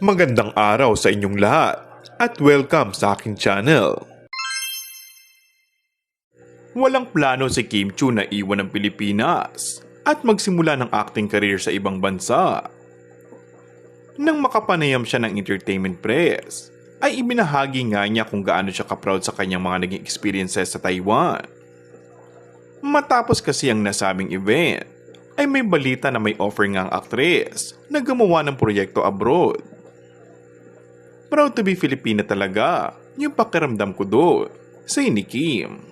Magandang araw sa inyong lahat at welcome sa aking channel. Walang plano si Kim Chiu na iwan ng Pilipinas at magsimula ng acting career sa ibang bansa. Nang makapanayam siya ng entertainment press, ay ibinahagi nga niya kung gaano siya ka-proud sa kanyang mga naging experiences sa Taiwan. Matapos kasi ang nasabing event, ay may balita na may offer nga ang aktres na gumawa ng proyekto abroad. Proud to be Filipina talaga yung pakiramdam ko doon, say ni Kim.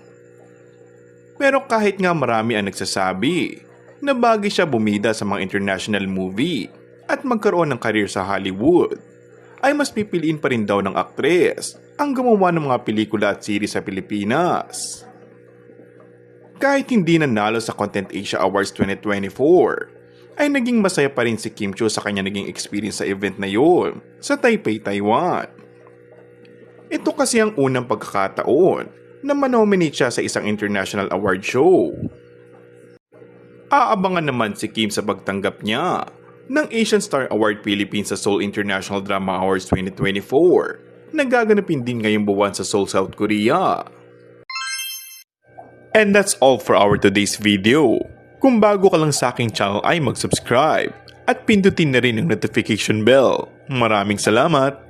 Pero kahit nga marami ang nagsasabi na bagay siya bumida sa mga international movie at magkaroon ng career sa Hollywood, ay mas pipiliin pa rin daw ng aktres ang gumawa ng mga pelikula at series sa Pilipinas. Kahit hindi nanalo sa Content Asia Awards 2024, ay naging masaya pa rin si Kim Chiu sa kanya naging experience sa event na yun sa Taipei, Taiwan. Ito kasi ang unang pagkakataon na manominate siya sa isang international award show. Aabangan naman si Kim sa pagtanggap niya ng Asian Star Award Philippines sa Seoul International Drama Awards 2024 na gaganapin din ngayong buwan sa Seoul, South Korea. And that's all for our today's video. Kung bago ka lang sa aking channel ay mag-subscribe at pindutin na rin ang notification bell. Maraming salamat!